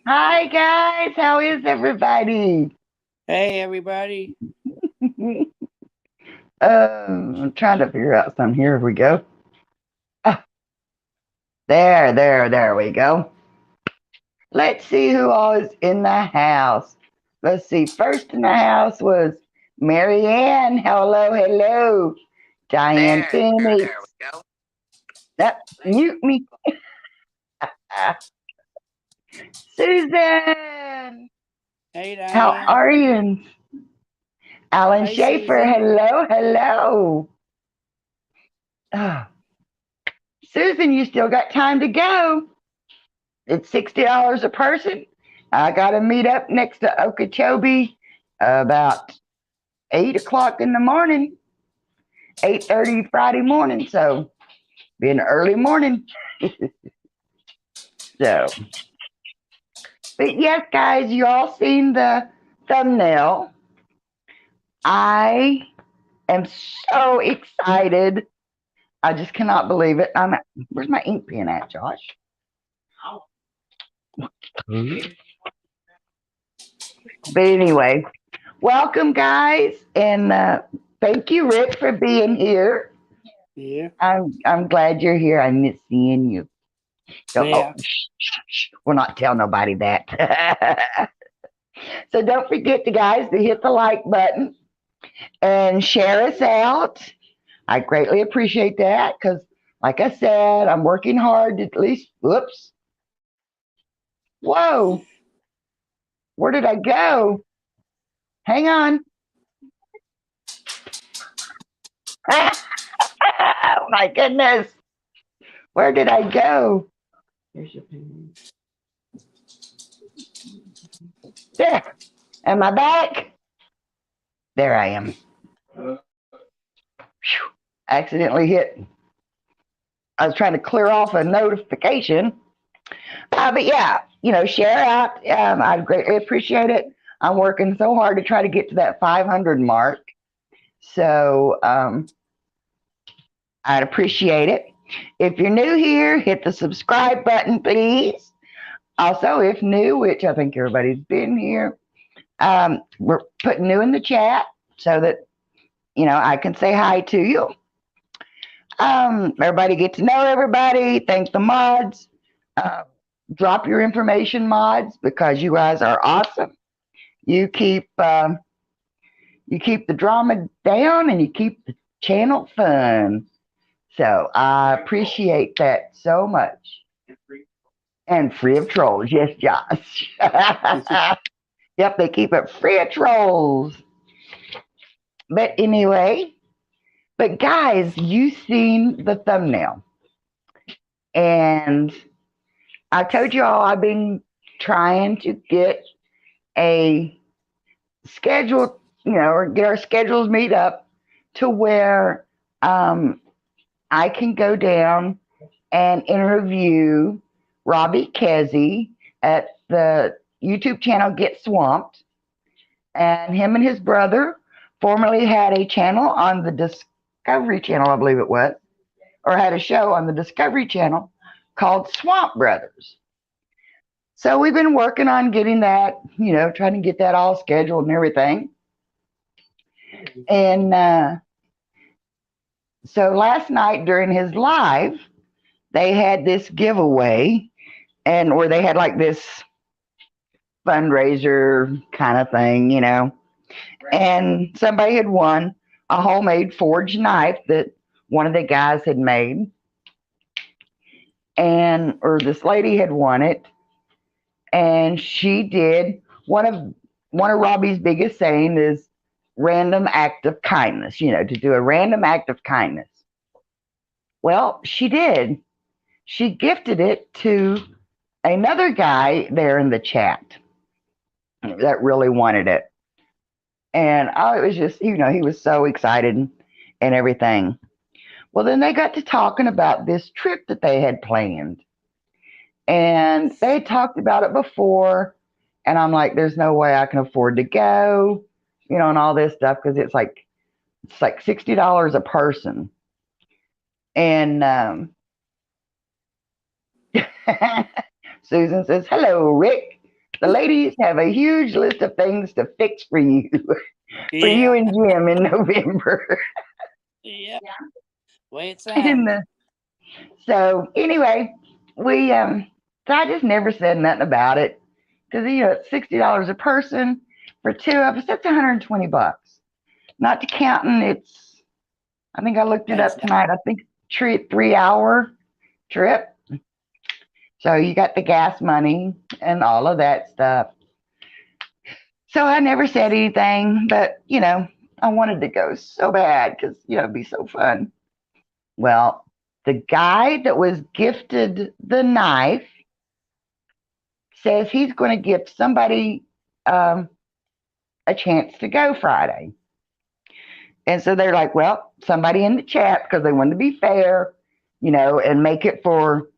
Hi guys, how is everybody? Hey, everybody. I'm trying to figure out something. Here we go. Ah, there we go. Let's see who all is in the house. Let's see. First in the house was Marianne. Hello, hello. Diane Phoenix. That mute me. Ah, Susan. Hey, How Diane. are you? Alan Hi, Schaefer. Susan. Hello, hello. Ah, Susan, you still got time to go. It's $60 a person. I got to meet up next to Okeechobee about 8 o'clock in the morning, 8:30 Friday morning. So be an early morning. So, but yes, guys, you all seen the thumbnail. I am so excited. I just cannot believe it. Where's my ink pen at, Josh? But anyway, welcome, guys, and thank you, Rick, for being here. Yeah. I'm glad you're here. I miss seeing you. Don't, oh, Yeah. we'll not tell nobody that. So don't forget, to guys, to hit the like button and share us out. I greatly appreciate that because, like I said, I'm working hard to at least. Whoops! Whoa! Where did I go? Hang on. Oh my goodness! Where did I go? There. Am I back? There I am. Whew. Accidentally hit. I was trying to clear off a notification. But yeah, share out. I'd greatly appreciate it. I'm working so hard to try to get to that 500 mark. So I'd appreciate it. If you're new here, hit the subscribe button, please. Also, if new, which I think everybody's been here, we're putting new in the chat so that, I can say hi to you. Everybody get to know everybody. Thank the mods. Uh, Drop your information, mods, because you guys are awesome. You keep you keep the drama down and you keep the channel fun. So I appreciate that so much. And free of trolls, yes, Josh. Yep, they keep it free of trolls. But anyway, but guys, you seen the thumbnail, and I told you all I've been trying to get a schedule, or get our schedules meet up to where um, I can go down and interview Robbie Kesey at the YouTube channel Get Swamped. And him and his brother formerly had a channel on the Discovery Channel, I believe it was, or had a show on the Discovery Channel called Swamp Brothers. So we've been working on getting that, trying to get that all scheduled and everything. And so last night during his live, they had this giveaway, and where they had like this fundraiser kind of thing. And somebody had won a homemade forged knife that one of the guys had made, and or this lady had won it, and she did one of Robbie's biggest saying is random act of kindness, to do a random act of kindness. Well, she did. She gifted it to another guy there in the chat that really wanted it. And it was just, he was so excited and everything. Well, then they got to talking about this trip that they had planned. And they had talked about it before. And I'm like, there's no way I can afford to go, and all this stuff because it's like $60 a person. And Susan says, "Hello, Rick." The ladies have a huge list of things to fix for you, for you Yeah. and Jim in November. Yeah. Way it and sounds. so anyway, we so I just never said nothing about it because it's $60 a person for two of us. That's $120. Not to counting, it's I think I looked it up Exactly. tonight. I think 3 hour trip. So you got the gas money and all of that stuff. So I never said anything, but I wanted to go so bad because it'd be so fun. Well, the guy that was gifted the knife says he's going to give somebody um, a chance to go Friday. And so they're like, well, somebody in the chat, because they wanted to be fair, and make it for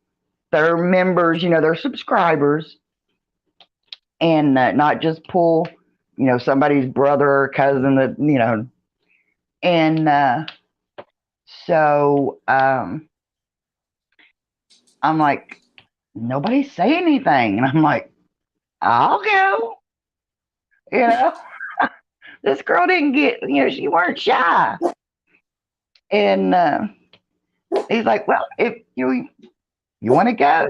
their members, their subscribers, and not just pull, somebody's brother or cousin that. And so I'm like, nobody say anything. And I'm like, I'll go. You know, this girl didn't get, she weren't shy. And he's like, well, if you want to go,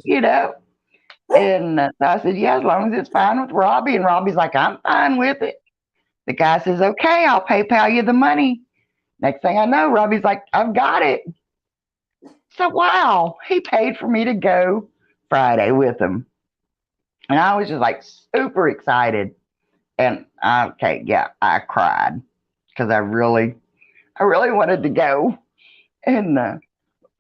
And so I said, yeah, as long as it's fine with Robbie. And Robbie's like, I'm fine with it. The guy says, okay, I'll PayPal you the money. Next thing I know, Robbie's like, I've got it. So wow, he paid for me to go Friday with him. And I was just like super excited. And okay, yeah, I cried because I really wanted to go. And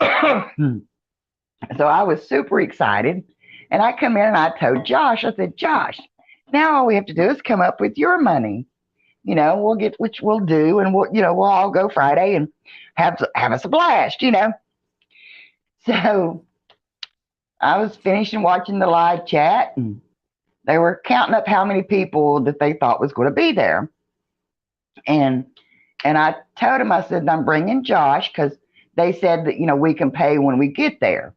so I was super excited. And I come in and I told Josh, I said, Josh, now all we have to do is come up with your money. We'll get which we'll do, and we'll all go Friday and have us a blast. So I was finishing watching the live chat, and they were counting up how many people that they thought was going to be there, and I told him, I said, I'm bringing Josh because they said that we can pay when we get there.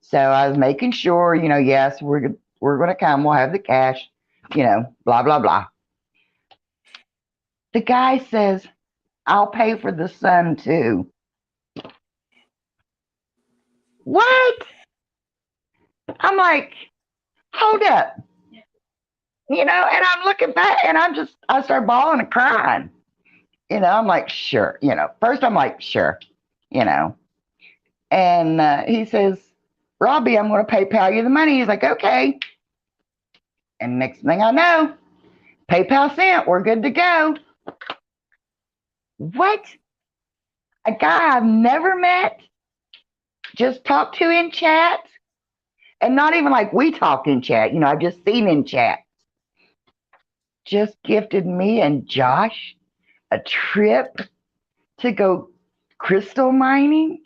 So I was making sure, yes, we're going to come. We'll have the cash, blah blah blah. The guy says, I'll pay for the son too. What? I'm like, hold up. And I'm looking back and I start bawling and crying. I'm like, sure. First I'm like, sure, you know. And he says, Robbie, I'm going to PayPal you the money. He's like, okay. And next thing I know, PayPal sent. We're good to go. What? A guy I've never met, just talked to in chat, and not even like we talk in chat. I've just seen in chat. Just gifted me and Josh a trip to go crystal mining.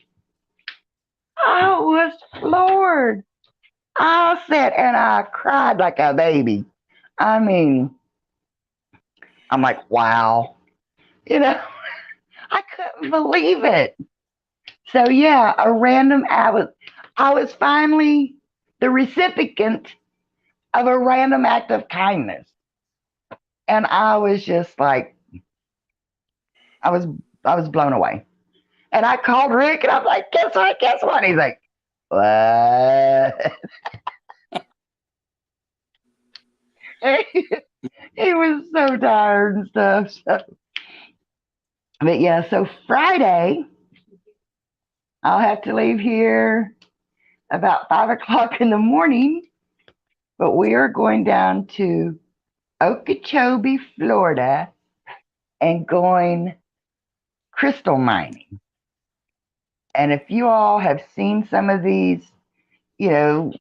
I was floored. I sat and I cried like a baby. I mean, I'm like, wow. You know, I couldn't believe it. So yeah, I was finally the recipient of a random act of kindness. And I was just like, I was I was blown away. And I called Rick and I was like, guess what? Guess what? He's like, what? He was so tired and stuff. So. But yeah, so Friday, I'll have to leave here about 5 o'clock in the morning. But we are going down to Okeechobee, Florida, and going crystal mining. And if you all have seen some of these, you know,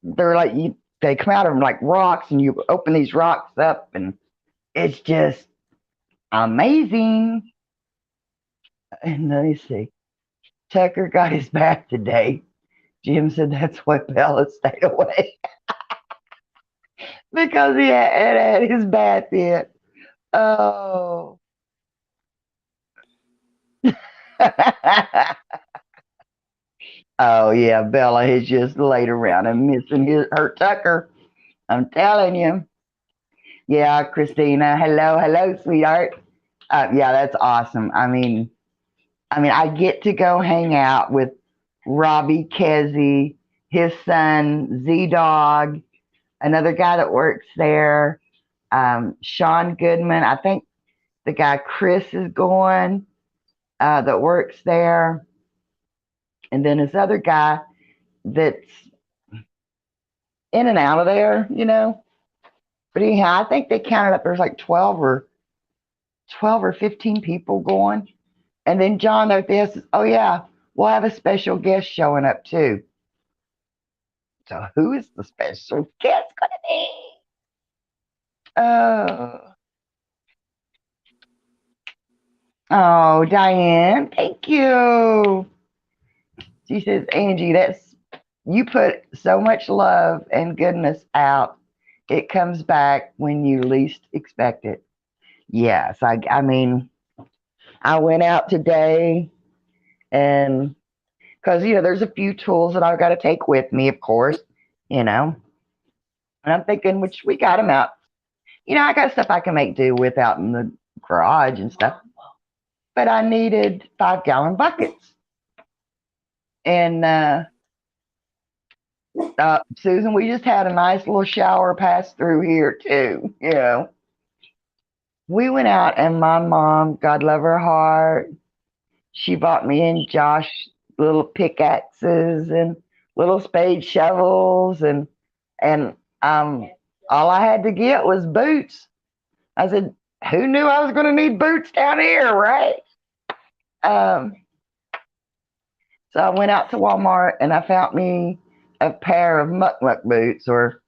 they're like they come out of like rocks, and you open these rocks up, and it's just amazing. And let me see. Tucker got his bath today. Jim said that's why Bella stayed away because he had his bath yet. Oh. Oh yeah, Bella has just laid around and missing her Tucker. I'm telling you. Yeah, Christina. Hello, hello, sweetheart. Yeah, that's awesome. I mean, I get to go hang out with Robbie Kezzy, his son Z Dog, another guy that works there, Sean Goodman. I think the guy Chris is going that works there, and then this other guy that's in and out of there, you know. But anyhow, I think they counted up. There's like 12 or 15 people going, and then John at this. Oh yeah, we'll have a special guest showing up too. So who is the special guest going to be? Oh, oh, Diane, thank you. She says, Angie, that's you put so much love and goodness out. It comes back when you least expect it. Yes, I mean, I went out today and because there's a few tools that I've got to take with me, of course, you know, and I'm thinking which we got them out. I got stuff I can make do with out in the garage and stuff, but I needed 5-gallon buckets. And Susan, we just had a nice little shower pass through here too. We went out and my mom, God love her heart, she bought me and Josh little pickaxes and little spade shovels and all I had to get was boots. I said, who knew I was going to need boots down here, right? Um, so I went out to Walmart and I found me a pair of muck muck boots, or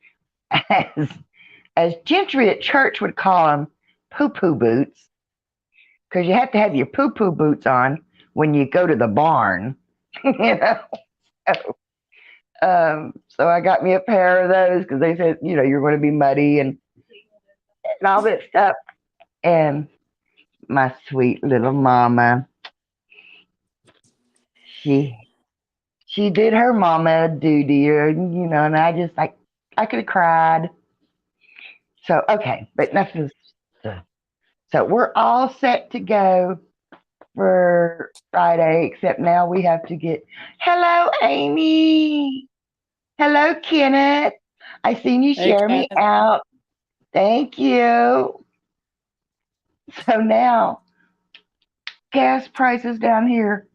as gentry at church would call them, poo poo boots, because you have to have your poo poo boots on when you go to the barn. you know. So I got me a pair of those because they said, you're going to be muddy and all that stuff. And my sweet little mama, she she did her mama duty, and I just like I could have cried. So okay, but enough of this. So we're all set to go for Friday, except now we have to get. Hello, Amy. Hello, Kenneth. I seen you Hey, share me Kenneth. out. Thank you. So now gas prices down here,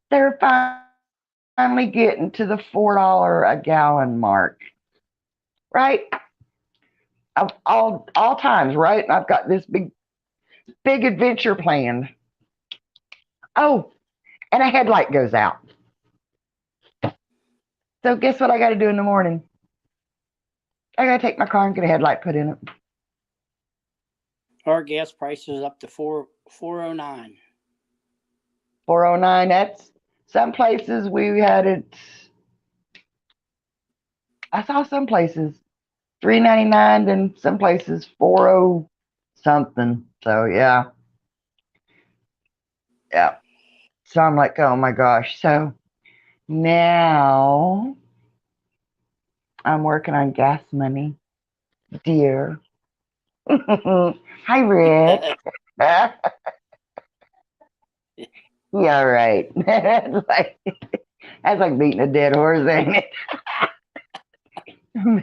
they're finally getting to the $4 a gallon mark, right? Of all times, right? I've got this big adventure planned. Oh, and a headlight goes out. So guess what I got to do in the morning? I got to take my car and get a headlight put in it. Our gas price is up to 409. 409. That's some places we had it. I saw some places 3.99, then some places 40 something. So yeah. So I'm like, oh my gosh. So now I'm working on gas money, dear. Hi, Rick. Yeah, right. That's like beating a dead horse, ain't it?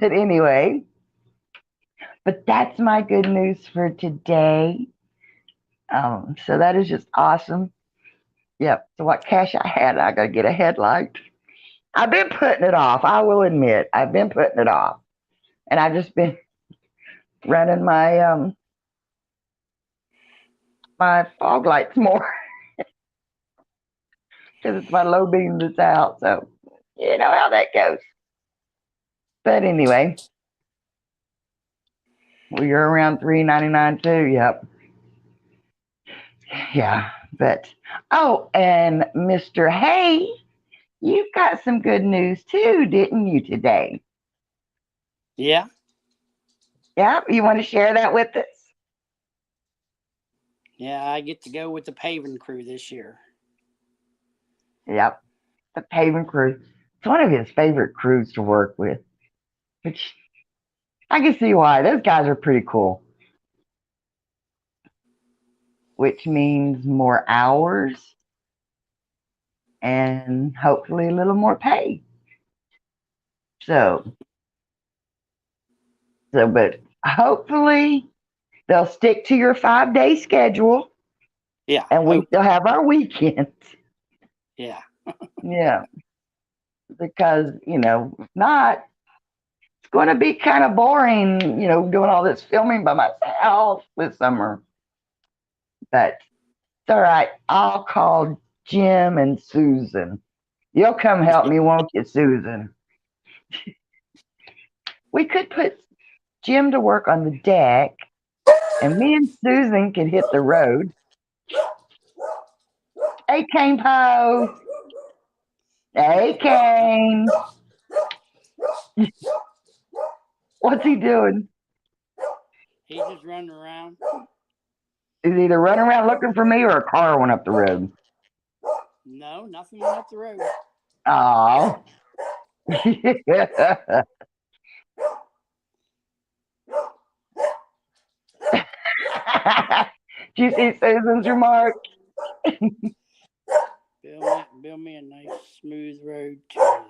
But anyway, but that's my good news for today. So that is just awesome. Yep. So what cash I had, I gotta get a headlight. I've been putting it off. I will admit, I've been putting it off, and I've just been running my fog lights more because it's my low beam that's out. So you know how that goes. But anyway, well, you're around 3.99 too. Yep. Yeah. But and Mr. Hay, you've got some good news too, didn't you today? Yeah. Yeah. You want to share that with us? Yeah, I get to go with the paving crew this year. Yep. The paving crew. It's one of his favorite crews to work with. which I can see why. Those guys are pretty cool, which means more hours and hopefully a little more pay. So, but hopefully they'll stick to your 5 day schedule Yeah. and we Hope. still have our weekends. Yeah. Yeah, because, if not, it's going to be kind of boring, doing all this filming by myself this summer. But it's all right. I'll call Jim and Susan. You'll come help me, won't you, Susan? We could put Jim to work on the deck, and me and Susan could hit the road. Hey, Cane Po. Hey, Cane. What's he doing? He's just running around. He's either running around looking for me or a car went up the road. No, nothing went up the road. Oh. Do you see Susan's remark? Build me a nice smooth road to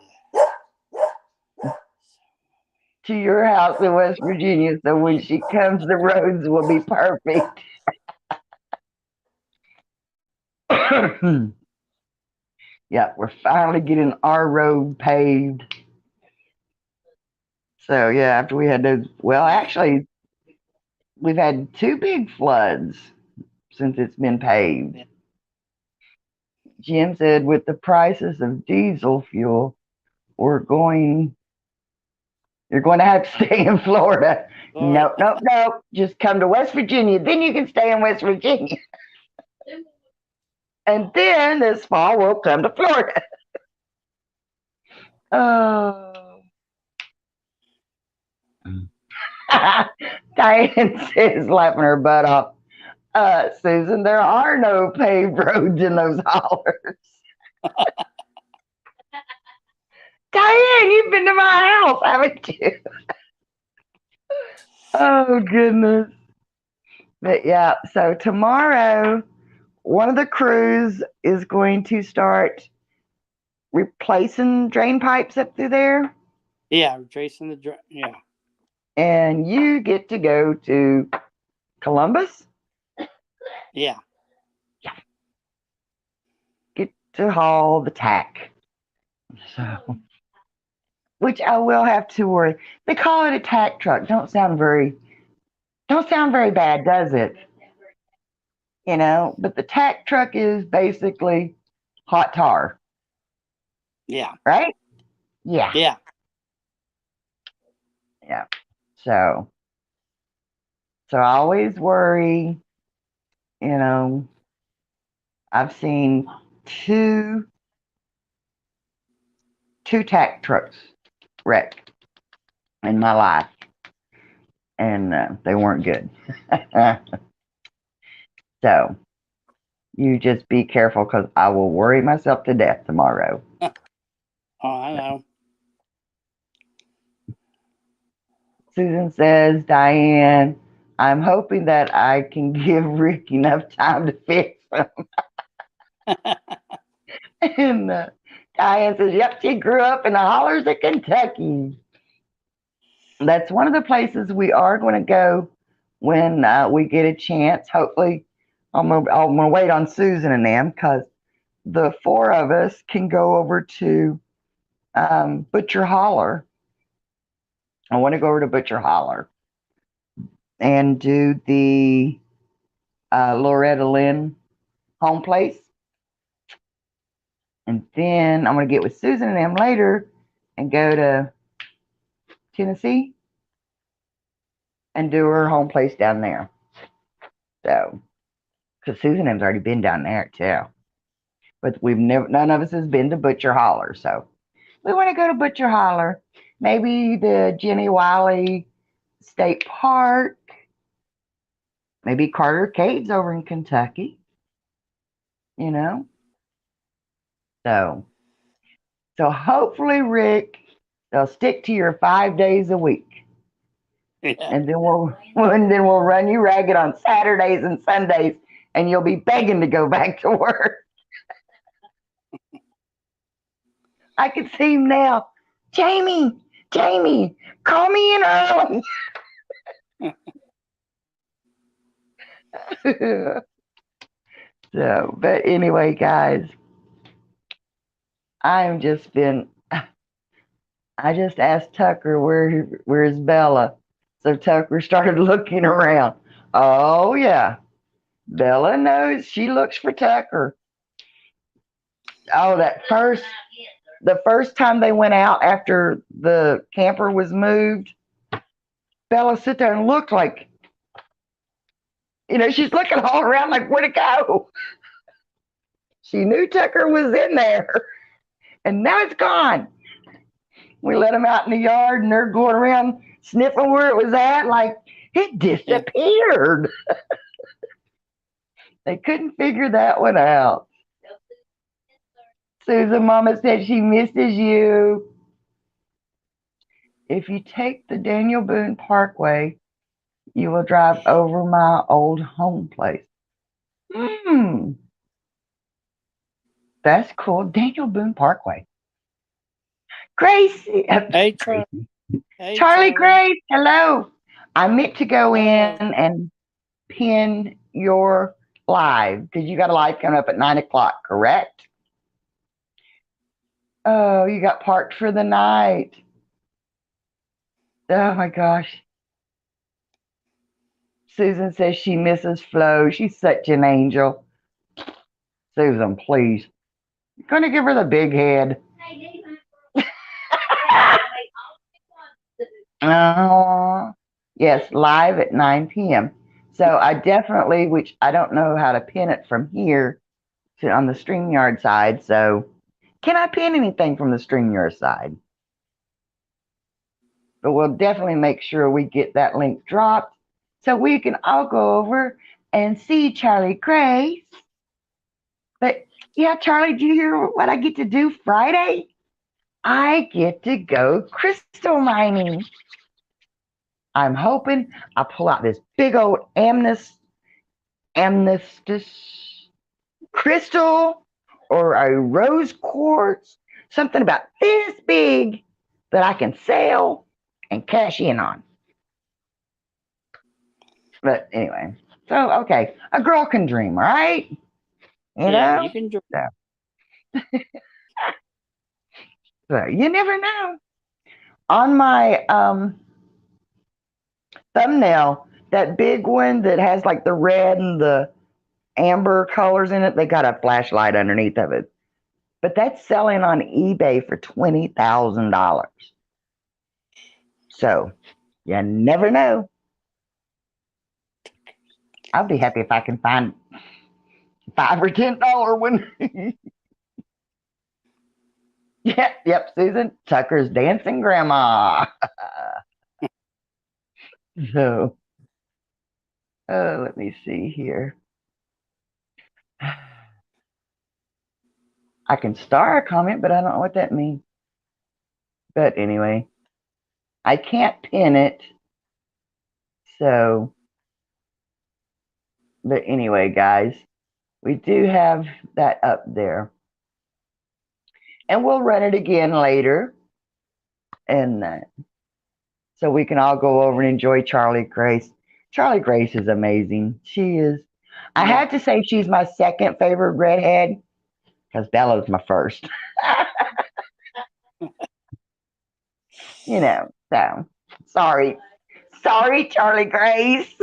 To your house in West Virginia, so when she comes, the roads will be perfect. Yeah, we're finally getting our road paved. So yeah, after we had those, well, actually, we've had 2 big floods since it's been paved. Yeah. Jim said with the prices of diesel fuel, we're going you're going to have to stay in Florida. Florida. No, no, no. Just come to West Virginia. Then you can stay in West Virginia. And then this fall we'll come to Florida. Oh. Diane says, laughing her butt off. Susan, there are no paved roads in those hollers. Diane, you've been to my house, haven't you? Oh, goodness. But yeah, so tomorrow, one of the crews is going to start replacing drain pipes up through there. Yeah, tracing the yeah. And you get to go to Columbus. Yeah. Get to haul the tack. So, which I will have to worry. They call it a tack truck. Don't sound very bad, does it? But the tack truck is basically hot tar, Yeah. right? Yeah, Yeah. yeah. So, so I always worry. You know, I've seen two two tack trucks wrecked in my life, and they weren't good. So you just be careful because I will worry myself to death tomorrow. Oh, I know. Susan says, Diane, I'm hoping that I can give Rick enough time to fix them. And Diane says, yep, she grew up in the hollers of Kentucky. That's one of the places we are going to go when we get a chance. Hopefully, I'm gonna wait on Susan and them because the 4 of us can go over to Butcher Holler. I want to go over to Butcher Holler and do the Loretta Lynn home place. And then I'm going to get with Susan and them later and go to Tennessee and do her home place down there. So, because Susan and them's already been down there too. But none of us has been to Butcher Holler. So we want to go to Butcher Holler. Maybe the Jenny Wiley State Park. Maybe Carter Caves over in Kentucky. You know? So hopefully Rick They'll stick to your 5 days a week. Yeah. And then we'll run you ragged on Saturdays and Sundays, and you'll be begging to go back to work. I can see him now. Jamie, Jamie, call me in early. So, but anyway, guys, I'm just been. I just asked Tucker where's Bella, so Tucker started looking around. Oh yeah, Bella knows. She looks for Tucker. Oh, the first time they went out after the camper was moved, Bella sit there and looked like, she's looking all around like, where'd it go? She knew Tucker was in there, and now it's gone. We let them out in the yard, and they're going around sniffing where it was at, like it Yeah. disappeared. They couldn't figure that one out. Susan Mama said she misses you. If you take the Daniel Boone Parkway, you will drive over my old home place. Hmm, that's cool. Daniel Boone Parkway. Gracie, Hey, Gracie. hey, Charlie Charlie. Grace, hello. I meant to go in Oh, and pin your live because you got a live coming up at 9 o'clock, correct? Oh, you got parked for the night. Oh my gosh. Susan says she misses Flo. She's such an angel. Susan, please. You're going to give her the big head. Oh, yes, live at 9 p.m. So I definitely, which I don't know how to pin it from here on the StreamYard side. So can I pin anything from the StreamYard side? But we'll definitely make sure we get that link dropped so we can all go over and see Charlie Grace. But yeah, Charlie, do you hear what I get to do Friday? I get to go crystal mining. I'm hoping I pull out this big old amethyst crystal or a rose quartz, something about this big that I can sell and cash in on. But anyway, so okay, a girl can dream, right? You yeah, know, you can join. so, so you never know. On my thumbnail, that big one that has like the red and the amber colors in it, they got a flashlight underneath of it. But that's selling on eBay for $20,000. So you never know. I'll be happy if I can find $5 or $10 one. Yep, Susan Tucker's dancing grandma. So, let me see here. I can star a comment, but I don't know what that means. But anyway, I can't pin it. So, but anyway, guys, we do have that up there. And we'll run it again later. And so we can all go over and enjoy Charlie Grace. Charlie Grace is amazing. She is. I Yeah. had to say she's my second favorite redhead because Bella's my first. So sorry. Sorry, Charlie Grace.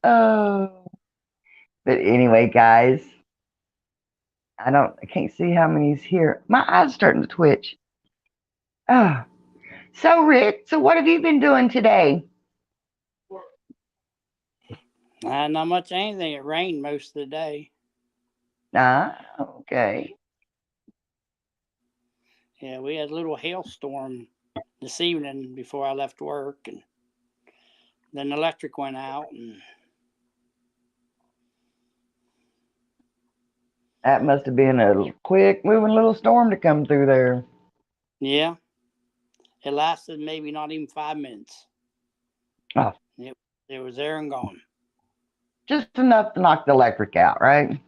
Oh. But anyway, guys, I can't see how many's here. My eyes starting to twitch. Oh. So Rick, so what have you been doing today? Not much anything. It rained most of the day. Okay. Yeah, we had a little hailstorm this evening before I left work, and then the electric went out, and That must have been a quick moving little storm to come through there. Yeah, it lasted maybe not even 5 minutes. Oh, It, it was there and gone. just enough to knock the electric out, right?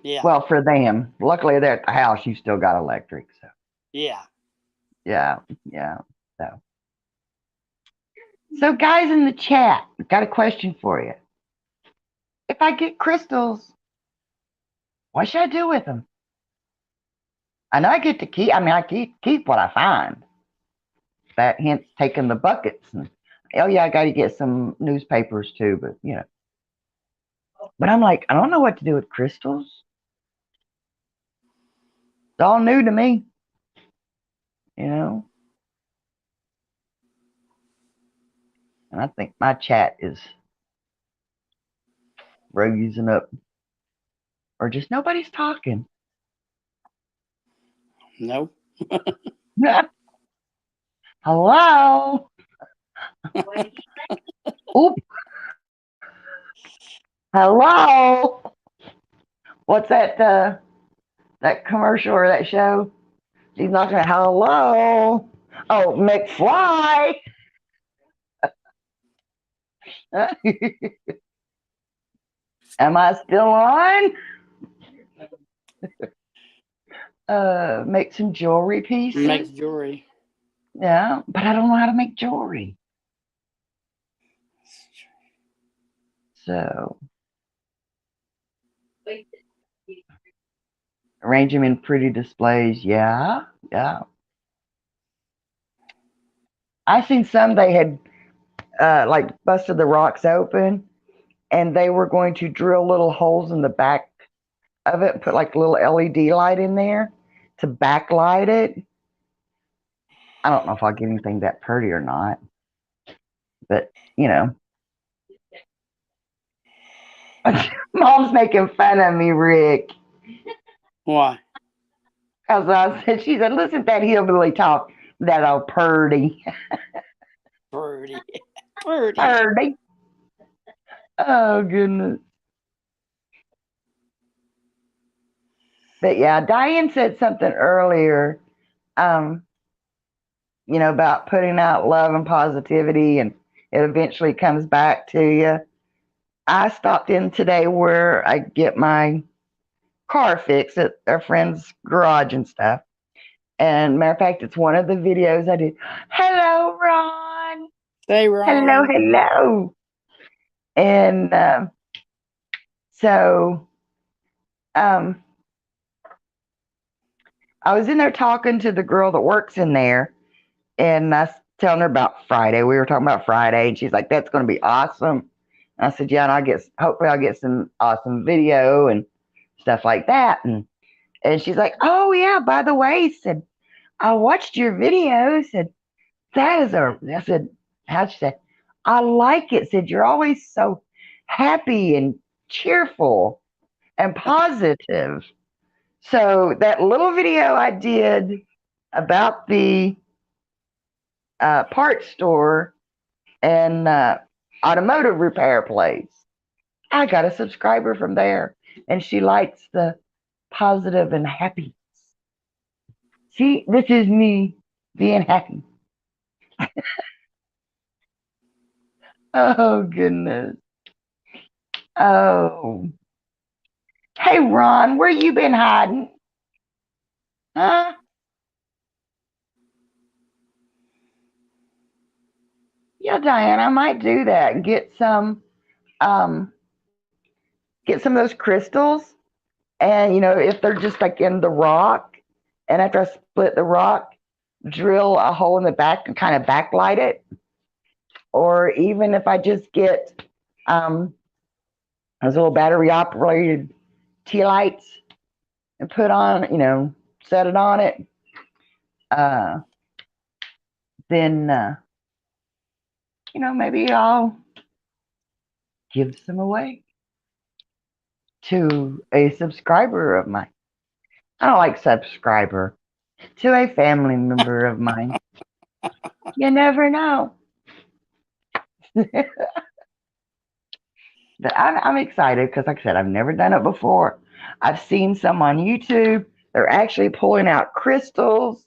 Yeah, Well, for them. Luckily, they're at the house. You still got electric. So, yeah. yeah, yeah. So, guys in the chat, got a question for you. If I get crystals, what should I do with them? I know I get to keep. I mean, I keep what I find. That hence taking the buckets. And, oh yeah, I got to get some newspapers too. But But I'm like, I don't know what to do with crystals. It's all new to me. You know. And I think my chat is raising up, or just nobody's talking. No. Hello. Oop. Hello. What's that? That commercial or that show? She's knocking at hello. Oh, McFly. Am I still on? Make some jewelry pieces. Makes jewelry. Yeah, but I don't know how to make jewelry. So arrange them in pretty displays. Yeah, yeah. I seen some they had like busted the rocks open, and they were going to drill little holes in the back of it and put like a little LED light in there to backlight it. I don't know if I'll get anything that pretty or not, but Mom's making fun of me, Rick, Why? because I said she said, "Listen, to that hillbilly talk, that old purdy, Pretty. Pretty. purdy." Oh goodness. But yeah, Diane said something earlier, um, about putting out love and positivity, and it eventually comes back to you. I stopped in today where I get my car fixed at a friend's garage and stuff. And matter of fact, it's one of the videos I did. Hello, Ron. Say, Hello, Ron. hello. And so um, I was in there talking to the girl that works in there, and I was telling her about Friday. We were talking about Friday, and she's like, "That's going to be awesome." And I said, "Yeah, and hopefully I'll get some awesome video and stuff like that." And she's like, "Oh yeah, by the way," said, "I watched your video." Said, "That is a," I said, "How'd she say?" "I like it." Said, "You're always so happy and cheerful and positive." So that little video I did about the parts store and automotive repair place, I got a subscriber from there, and she likes the positive and happy. See, this is me being happy. Oh goodness. Oh, hey Ron, where you been hiding? Huh? Yeah, Diane, I might do that and um get some of those crystals, and if they're just like in the rock, and after I split the rock, drill a hole in the back and kind of backlight it. Or even if I just get those little battery operated tea lights and put on, set it on it, uh, then maybe I'll give some away to a subscriber of mine. I don't like subscriber, to a family member of mine. You never know. But I'm excited because, like I said, I've never done it before. I've seen some on YouTube. They're actually pulling out crystals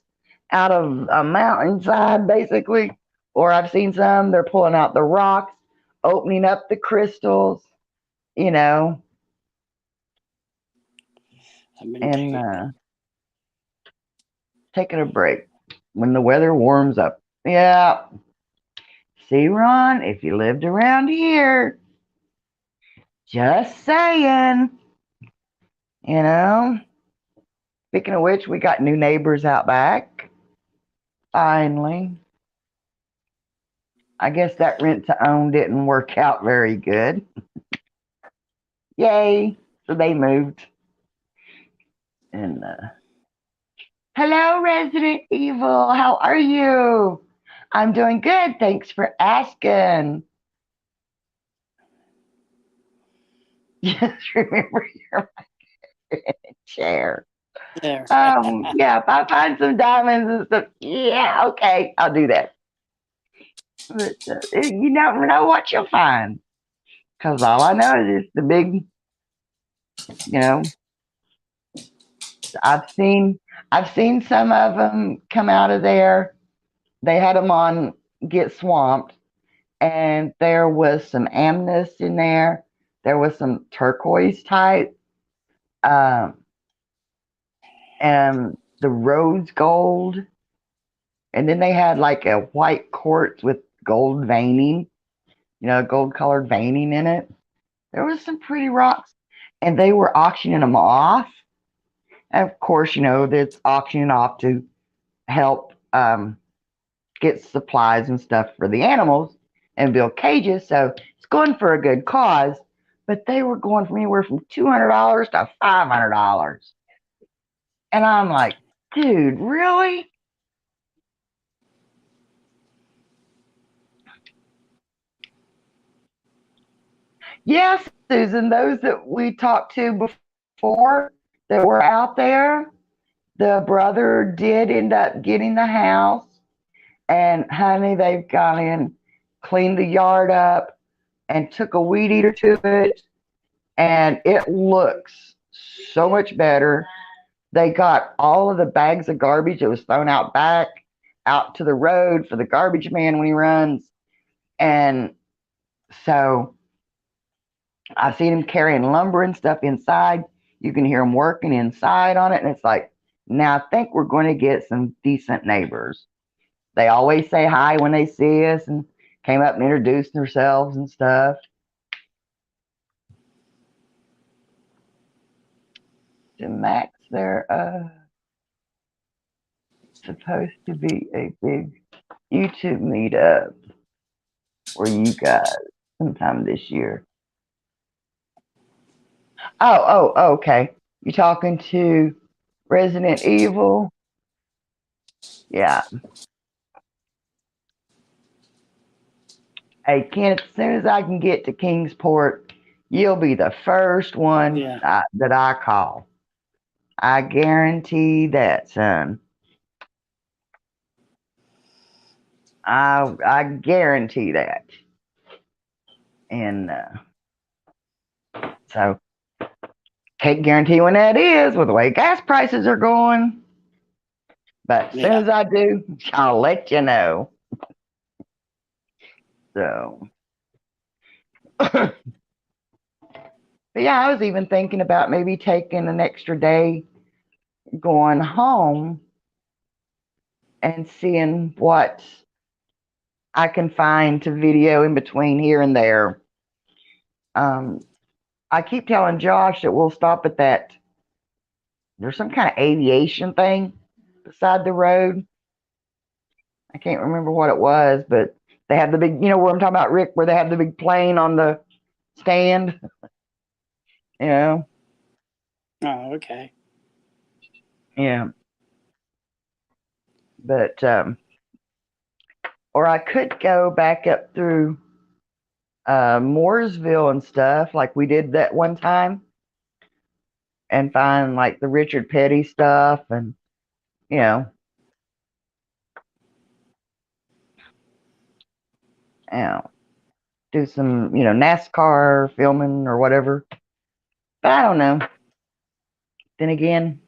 out of a mountainside, basically. Or I've seen some, they're pulling out the rocks, opening up the crystals, you know, I've been and taking. taking a break when the weather warms up. Yeah. See, Ron, if you lived around here, just saying, you know. Speaking of which, we got new neighbors out back. Finally. I guess that rent to own didn't work out very good. Yay. So they moved. And hello, Resident Evil. How are you? I'm doing good. Thanks for asking. Just remember your chair. There. Yeah, if I find some diamonds and stuff, yeah, okay, I'll do that. But you never know what you'll find. Because all I know is the big, you know, I've seen, I've seen some of them come out of there. They had them on Get Swamped, and there was some amethyst in there. There was some turquoise type, um, and the rose gold. And then they had like a white quartz with gold veining, gold colored veining in it. There was some pretty rocks, and they were auctioning them off. And of course, that's auctioning off to help get supplies and stuff for the animals and build cages. So it's going for a good cause. But they were going from anywhere from $200 to $500. And I'm like, dude, really? Yeah, Susan, those that we talked to before that were out there, the brother did end up getting the house. And honey, they've gone in, cleaned the yard up, and took a weed eater to it. And it looks so much better. They got all of the bags of garbage that was thrown out back out to the road for the garbage man when he runs. And so I've seen him carrying lumber and stuff inside. You can hear him working inside on it. And it's like, now I think we're going to get some decent neighbors. They always say hi when they see us and came up and introduced themselves and stuff. To Max, they're supposed to be a big YouTube meetup for you guys sometime this year. Okay. You talking to Resident Evil? Yeah. Hey, Ken, as soon as I can get to Kingsport, you'll be the first one Yeah. that I call. I guarantee that, son. I guarantee that. And so can't guarantee when that is with the way gas prices are going. But as soon Yeah. as I do, I'll let you know. So, but yeah, I was even thinking about maybe taking an extra day going home and seeing what I can find to video in between here and there. Um, I keep telling Josh that we'll stop at that. There's some kind of aviation thing beside the road. I can't remember what it was, but they have the big, where I'm talking about, Rick, where they have the big plane on the stand, you know? Oh, okay. Yeah. But, or I could go back up through Mooresville and stuff like we did that one time and find like the Richard Petty stuff and, you know, you know, do some, NASCAR filming or whatever. But I don't know. Then again,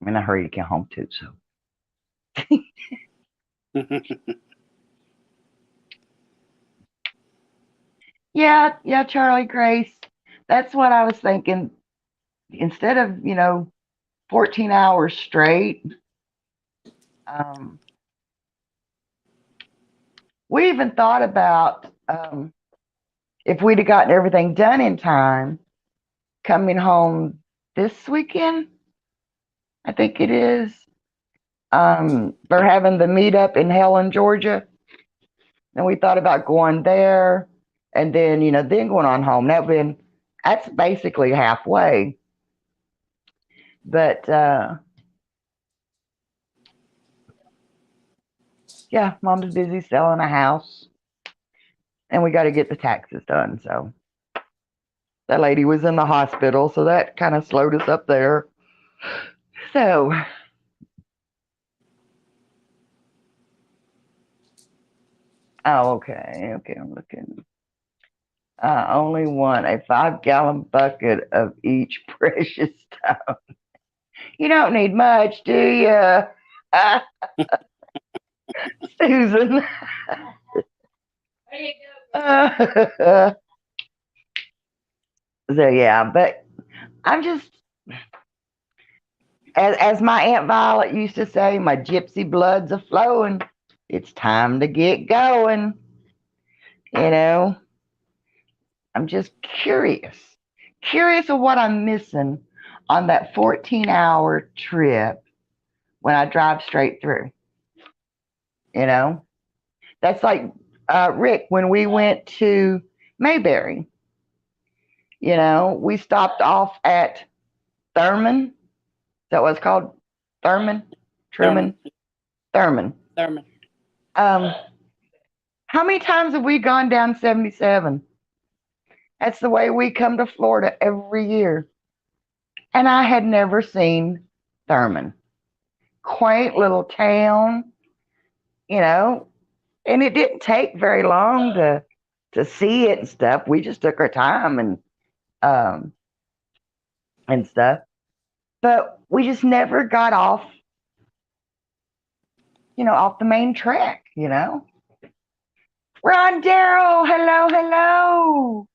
I'm in a hurry to get home too. So yeah, yeah, Charlie Grace. That's what I was thinking. Instead of 14 hours straight, um, we even thought about if we'd have gotten everything done in time, coming home this weekend. I think it is. They're having the meetup in Helen, Georgia, and we thought about going there, and then then going on home. That's basically halfway. But yeah, Mom's busy selling a house, and we got to get the taxes done. So that lady was in the hospital, so that kind of slowed us up there. So, oh, okay, okay, I'm looking. I only want a 5-gallon bucket of each precious stone. You don't need much, do you, Susan? So yeah, but I'm just as my Aunt Violet used to say, my gypsy blood's a flowing. It's time to get going. You know, I'm just curious of what I'm missing on that 14-hour trip when I drive straight through. You know, that's like Rick when we went to Mayberry. We stopped off at Thurman. Is that what it's called? Thurman? Thurman. Truman? Thurman. Thurman. Um, how many times have we gone down 77? That's the way we come to Florida every year. And I had never seen Thurman. Quaint little town, you know, and it didn't take very long to see it and stuff. We just took our time um and stuff. But we just never got off the main track. Ron Darrell, hello, hello.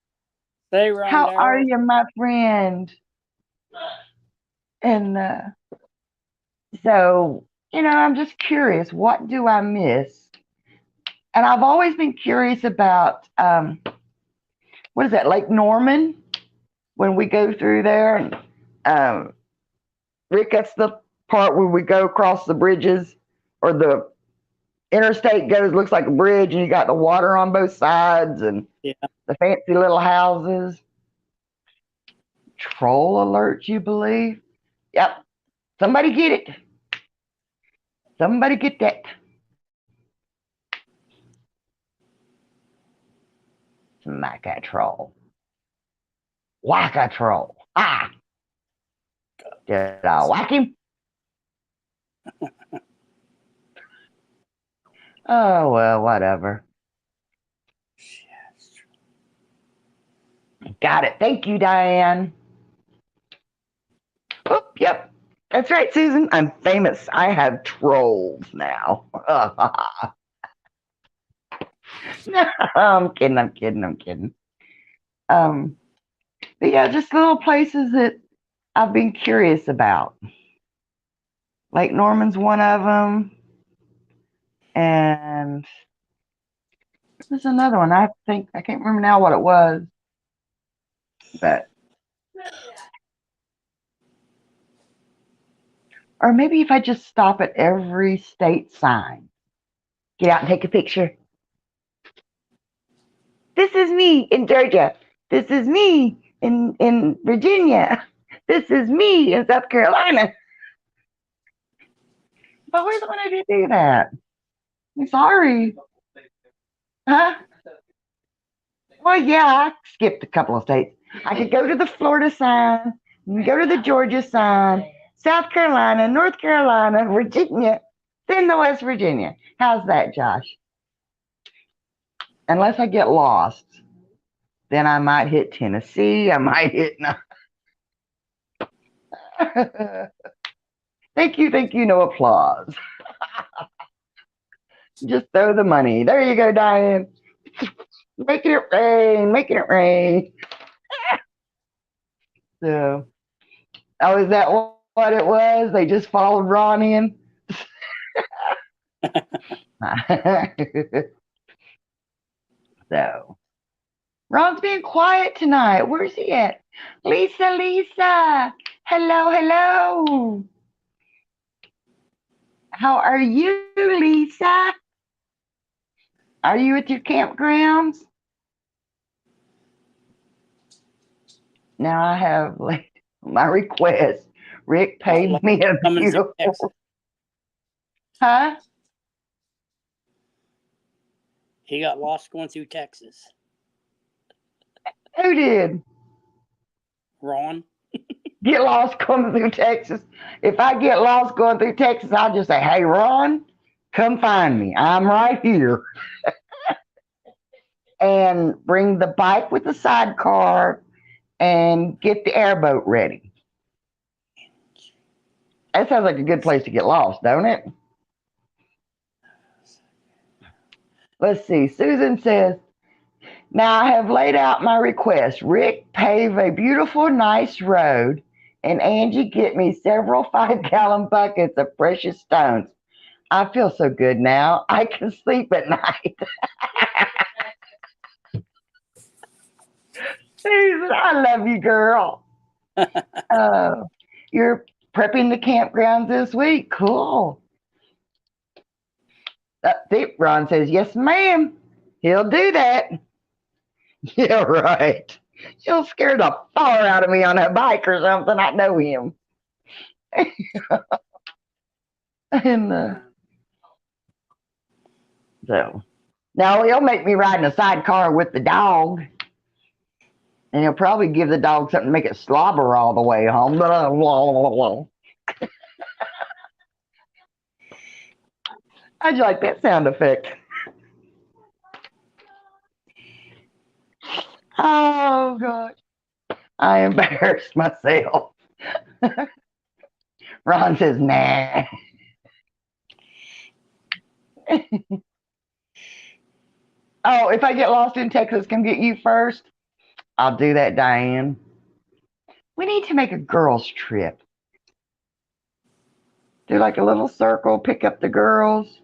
Say, How are Rondell. you, my friend? And so, I'm just curious, what do I miss? And I've always been curious about what is that, Lake Norman? When we go through there, and um, Rick, that's the part where we go across the bridges, or the interstate looks like a bridge, and you got the water on both sides, and Yeah. the fancy little houses. Troll alert, you believe? Yep. Somebody get it. Somebody get that. Smack that troll. Whack a troll. Ah! Did I whack him? Oh, well, whatever. Got it. Thank you, Diane. Oh, yep. That's right, Susan. I'm famous. I have trolls now. No, I'm kidding. I'm kidding. I'm kidding. Um, but yeah, just little places that I've been curious about. Lake Norman's one of them, and there's another one. I think I can't remember now what it was, but or maybe if I just stop at every state sign, get out and take a picture. This is me in Georgia. This is me in Virginia. This is me in South Carolina. I've always wanted to do that. I'm sorry. Huh? Well, yeah, I skipped a couple of states. I could go to the Florida sign, go to the Georgia sign, South Carolina, North Carolina, Virginia, then the West Virginia. How's that, Josh? Unless I get lost, then I might hit Tennessee. I might hit. No. Thank you, no applause. Just throw the money. There you go, Diane. Making it rain. So, oh, is that what it was? They just followed Ron in. So, Ron's being quiet tonight. Where's he at? Lisa, Lisa. Hello, hello. How are you, Lisa? Are you at your campgrounds? Now I have like my request. Rick Got paid lost me a coming through Texas. beautiful, huh? He got lost going through Texas. Who did? Ron. Get lost going through Texas. If I get lost going through Texas, I'll just say, hey, Ron, come find me. I'm right here. And bring the bike with the sidecar and get the airboat ready. That sounds like a good place to get lost, don't it? Let's see. Susan says, now I have laid out my request. Rick pave a beautiful, nice road, and Angie get me several 5-gallon buckets of precious stones. I feel so good now. I can sleep at night. Susan, I love you, girl. Uh, you're prepping the campgrounds this week. Cool. Ron says, yes, ma'am. He'll do that. Yeah, right. He'll scare the far out of me on a bike or something. I know him. And so now he'll make me ride in a sidecar with the dog. And he'll probably give the dog something to make it slobber all the way home. Blah, blah, blah, blah. How'd you like that sound effect? Oh, God. I embarrassed myself. Ron says, nah. Oh, if I get lost in Texas, come get you first. I'll do that, Diane. We need to make a girls' trip. Do like a little circle, pick up the girls,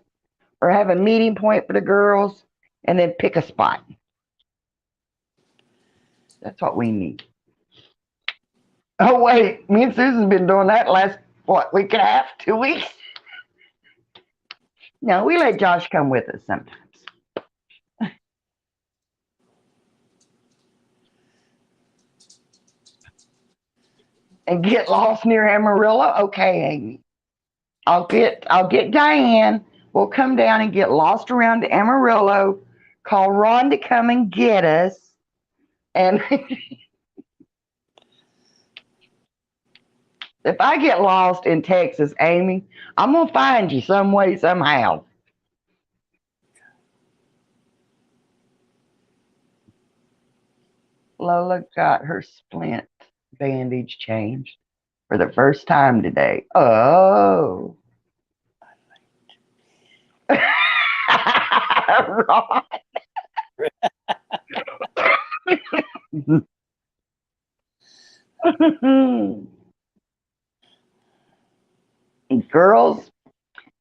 or have a meeting point for the girls, and then pick a spot. That's what we need. Oh, wait. Me and Susan's been doing that last, what, week and a half, 2 weeks? No, we let Josh come with us sometimes. And get lost near Amarillo? Okay, Amy. I'll get Diane. We'll come down and get lost around Amarillo. Call Ron to come and get us. And if I get lost in Texas, Amy, I'm gonna find you some way, somehow. Lola got her splint bandage changed for the first time today. Oh. Ron. Girls,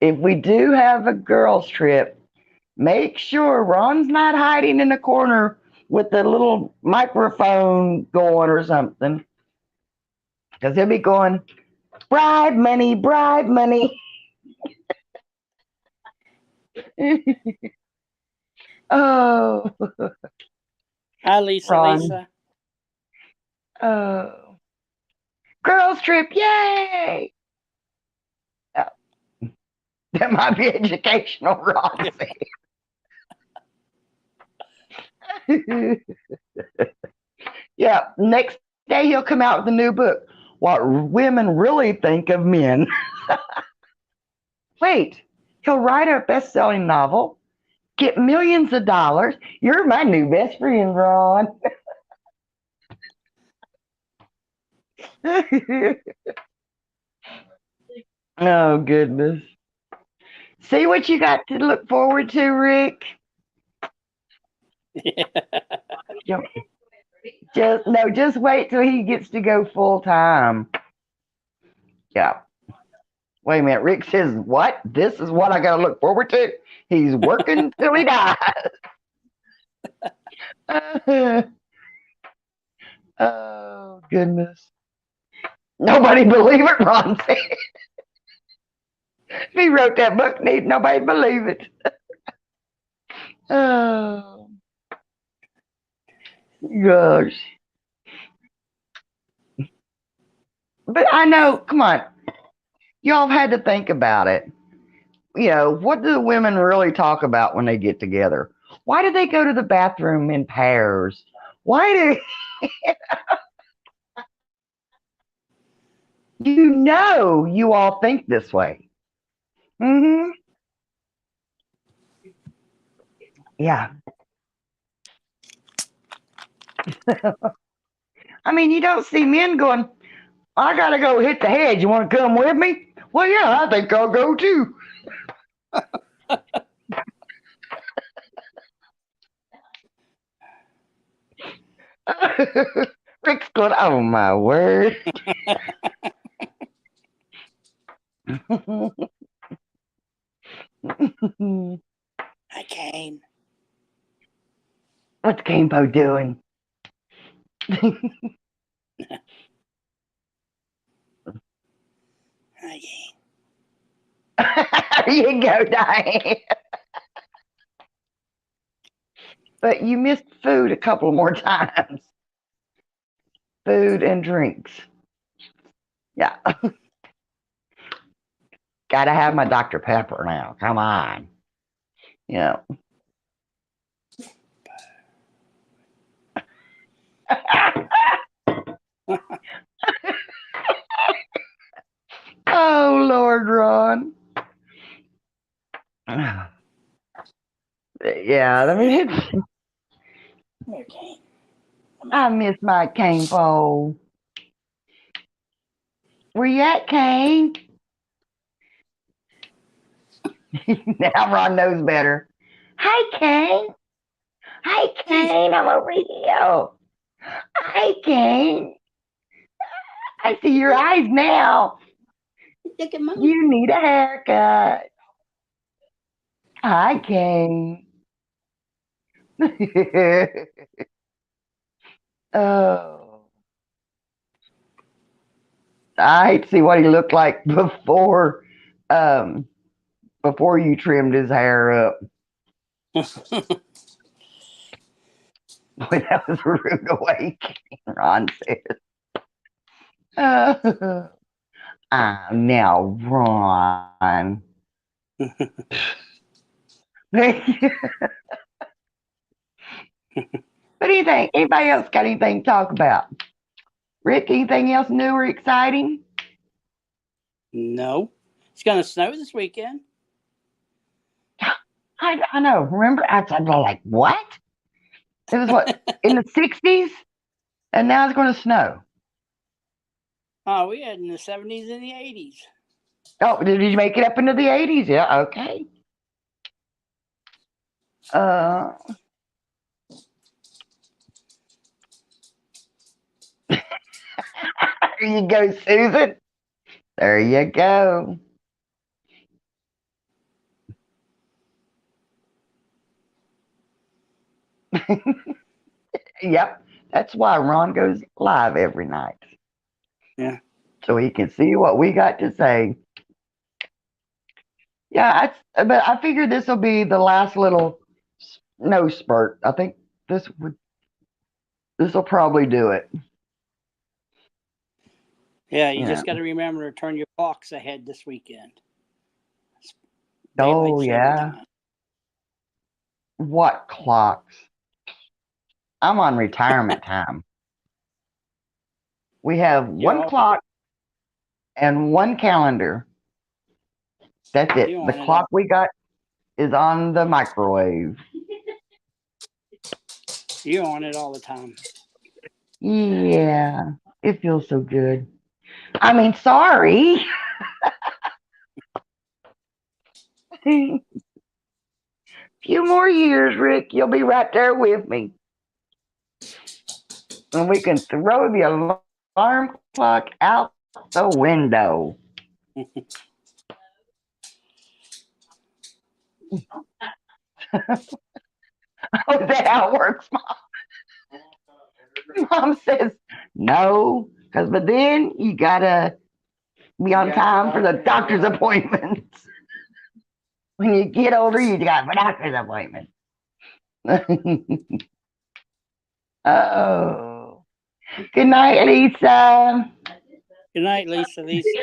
if we do have a girls' trip, make sure Ron's not hiding in the corner with the little microphone going or something. Because he'll be going, bribe money, bribe money. Oh, Hi, Lisa. Ron. Lisa. Oh, girls' trip, yay! Oh, that might be educational, Ron. Yeah, next day he'll come out with a new book. What women really think of men. Wait, he'll write a best-selling novel, get millions of dollars. You're my new best friend, Ron. Oh goodness. See what you got to look forward to, Rick? You- just wait till he gets to go full time. Yeah. Wait a minute. Rick says, "What? This is what I got to look forward to." He's working till he dies. Oh goodness. Nobody believe it, Ron said. If he wrote that book, nobody believe it. Oh gosh. But I know, come on, y'all have had to think about it. What do the women really talk about when they get together? Why do they go to the bathroom in pairs? Why do you all think this way? Mm-hmm. Yeah. I mean, you don't see men going, I gotta go hit the hedge. You want to come with me? Well, yeah, I think I'll go too. Rick's going, oh my word. Hi, Kane. What's Gamebo doing? Hi, Kane. There you go, Diane. But you missed food a couple more times. Food and drinks. Yeah. Gotta have my Dr. Pepper now. Come on. You Oh, Lord, Ron. Yeah, I mean, Here, Kane. I miss my cane pole. Where you at, Cane? Now Ron knows better. Hi, Cane. Hi, Hey, Cane. I'm over here. Hi, Cane. I see your eyes now. look at mommy. You need a haircut. Hi, Cane. Oh, I hate to see what he looked like um, before you trimmed his hair up. Boy, that was a rude awakening, Ron says. Now, Ron. What do you think? Anybody else got anything to talk about? Rick, anything else new or exciting? No. It's going to snow this weekend. I know. Remember, I was like, what? It was what, in the 60s? And now it's going to snow. Oh, we had in the 70s and the 80s. Oh, did you make it up into the 80s? Yeah, okay. Uh, there you go, Susan. There you go. Yep. That's why Ron goes live every night. Yeah. So he can see what we got to say. Yeah, but I figured this will be the last little snow spurt. I think this will probably do it. Yeah, you Yeah. just got to remember to turn your clocks ahead this weekend. It's daylight Oh saving yeah. time. What clocks? I'm on retirement time. We have You're one all, clock and one calendar. That's it. you The on it clock all. we got is on the microwave. You on it all the time. Yeah. It feels so good. I mean, sorry. Few more years, Rick, you'll be right there with me. And we can throw the alarm clock out the window. Oh, is that how it works, Mom? Mom says, no, because but then you gotta be on time for the doctor's appointments. When you get older, you got a doctor's appointment. Oh, good night, Lisa. Good night, Lisa. Lisa.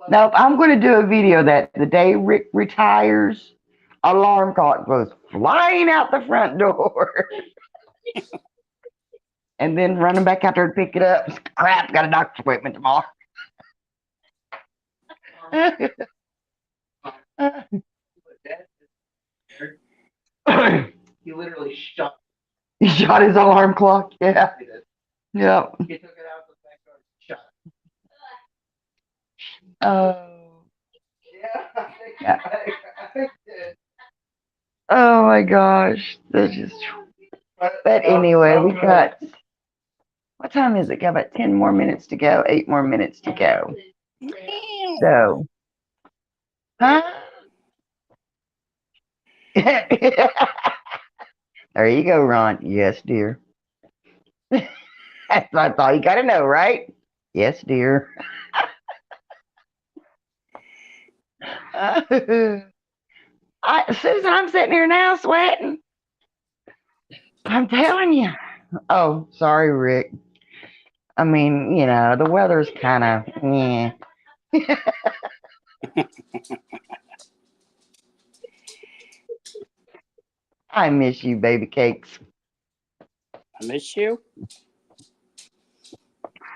Nope, I'm going to do a video that the day Rick retires, alarm clock goes flying out the front door, and then running back out there to pick it up. Crap, got a doctor's appointment tomorrow. He literally shot. He shot his alarm clock. Yeah. Yep. He took it out of the backyard and shot Oh. it. Yeah. I think that. Oh my gosh. That's just. But anyway, we got. What time is it? Got about 10 more minutes to go. 8 more minutes to go. So. Huh? There you go, Ron. Yes, dear. That's all you got to know, right? Yes, dear. Susan, I'm sitting here now sweating. I'm telling you. Oh, sorry, Rick. I mean, the weather's kind of, yeah. I miss you, baby cakes. I miss you.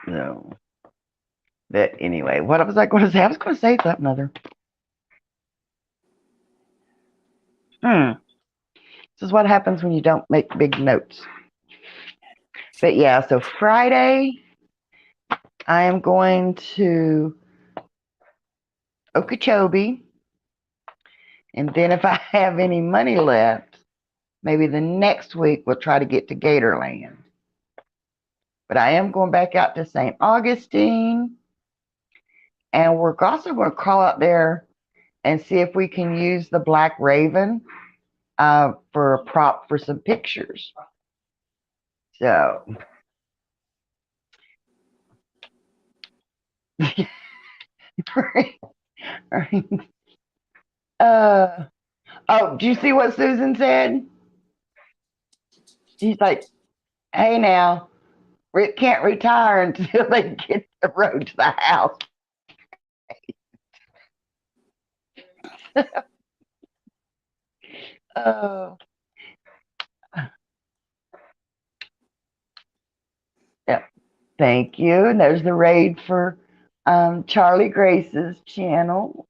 No. But anyway, what was I going to say? I was going to say something other. This is what happens when you don't make big notes. But yeah, so Friday, I am going to Okeechobee. And then if I have any money left, maybe the next week we'll try to get to Gatorland. But I am going back out to St. Augustine. And we're also going to call out there and see if we can use the Black Raven for a prop for some pictures. So. Oh, do you see what Susan said? She's like, hey now, Rick can't retire until they get the road to the house. Oh. Yeah, thank you. And there's the raid for Charlie Grace's channel.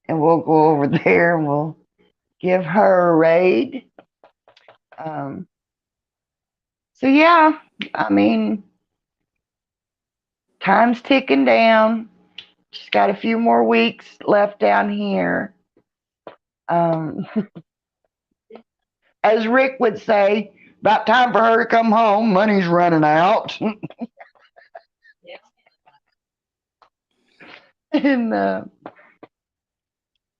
And we'll go over there and we'll give her a raid. So yeah, I mean, time's ticking down. She's got a few more weeks left down here. As Rick would say, about time for her to come home. Money's running out. And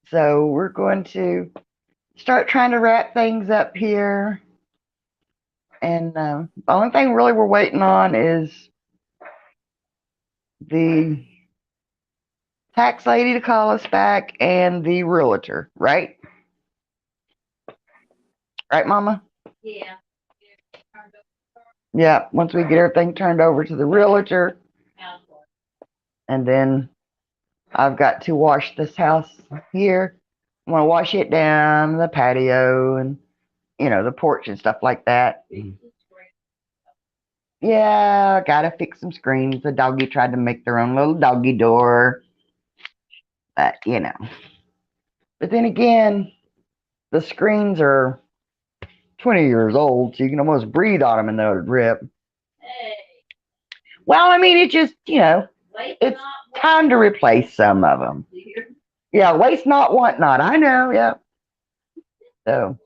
so we're going to start trying to wrap things up here. And the only thing really we're waiting on is the tax lady to call us back and the realtor, right? Right, Mama? Yeah. Yeah, once we get everything turned over to the realtor. And then I've got to wash this house here. I'm going to wash it down, the patio, and, the porch and stuff like that. Yeah, got to fix some screens. The doggy tried to make their own little doggy door. But, But then again, the screens are 20 years old, so you can almost breathe on them and they would rip. Hey. Well, I mean, it just, It's it's not time to replace some of them. Yeah, waste not, want not. I know. Yeah. So,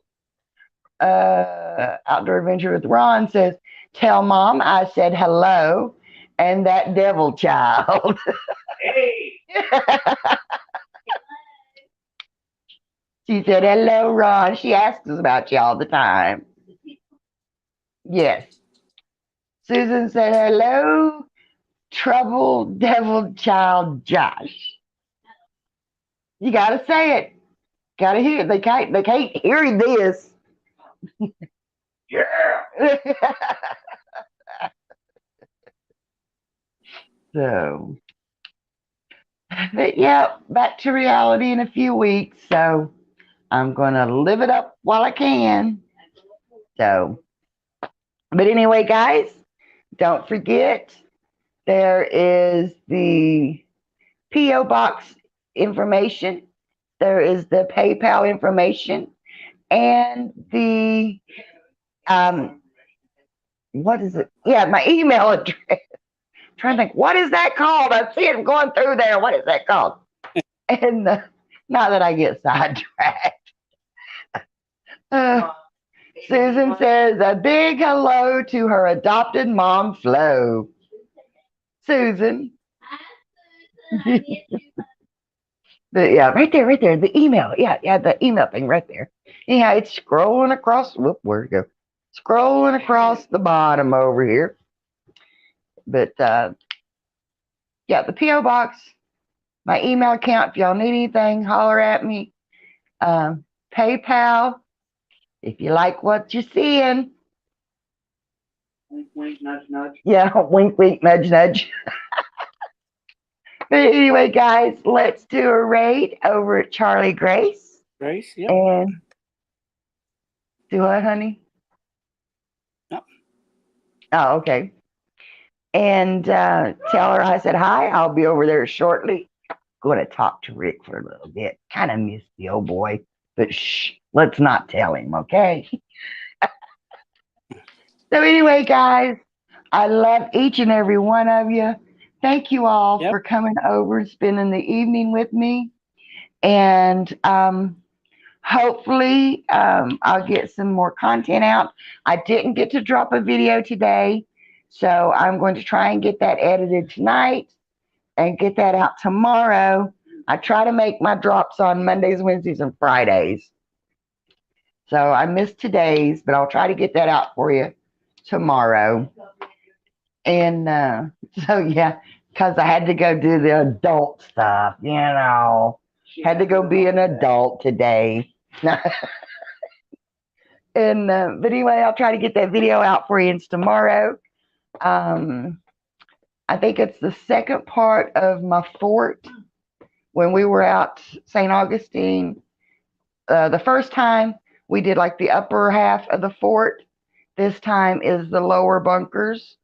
Outdoor Adventure with Ron says, "Tell Mom I said hello, and that devil child." Hey. She said, "Hello, Ron." She asks us about you all the time. Yes. Susan said, "Hello, trouble devil child Josh." You gotta say it. Gotta hear it. They can't hear this. Yeah. So, but yeah, back to reality in a few weeks. So I'm gonna live it up while I can. So, but anyway, guys, don't forget there is the PO box information. There is the PayPal information and the um what is it? Yeah, my email address. I'm trying to think, what is that called? I see it going through there. What is that called? And not that I get sidetracked. Uh, Susan says a big hello to her adopted mom, Flo. Susan. But yeah, right there, the email. Yeah, the email thing right there. Yeah, it's scrolling across. Whoop, where'd it go? Scrolling across the bottom over here. But yeah, the PO box, my email account. If y'all need anything, holler at me. PayPal. If you like what you're seeing, Wink, wink, nudge, nudge. yeah, wink, wink, nudge, nudge. But anyway, guys, let's do a raid over at Charlie Grace. Grace, yep. And do what, honey? Yep. Oh, okay. And tell her I said hi. I'll be over there shortly. Going to talk to Rick for a little bit. Kind of miss the old boy, but shh, let's not tell him, okay? So anyway, guys, I love each and every one of you. Thank you all Yep. for coming over and spending the evening with me. And hopefully I'll get some more content out. I didn't get to drop a video today, so I'm going to try and get that edited tonight and get that out tomorrow. I try to make my drops on Mondays, Wednesdays, and Fridays. So I missed today's, but I'll try to get that out for you tomorrow. And so, yeah, because I had to go do the adult stuff, had to go be an adult today. And but anyway, I'll try to get that video out for you tomorrow. I think it's the second part of my fort when we were out St. Augustine. The first time we did like the upper half of the fort. This time is the lower bunkers.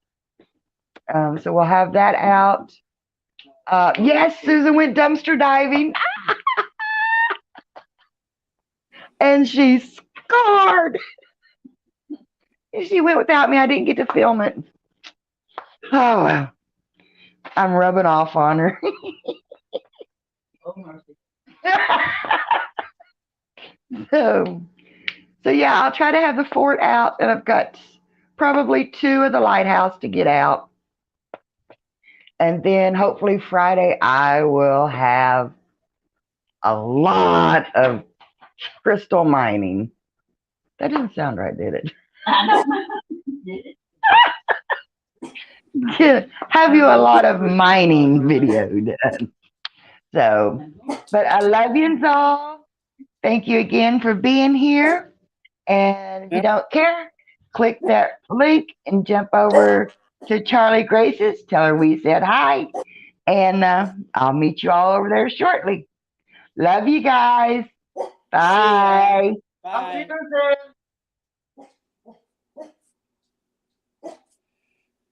So we'll have that out. Yes, Susan went dumpster diving. And she's scarred. She went without me. I didn't get to film it. Oh, well. I'm rubbing off on her. so, so yeah, I'll try to have the fort out, and I've got probably 2 of the lighthouse to get out. And then hopefully Friday I will have a lot of crystal mining. That didn't sound right, did it? Have you a lot of mining video done. So, but I love you all. Thank you again for being here. And if you don't care, click that link and jump over to Charlie Grace's. Tell her we said hi. And I'll meet you all over there shortly. Love you guys. Bye. Bye. I'm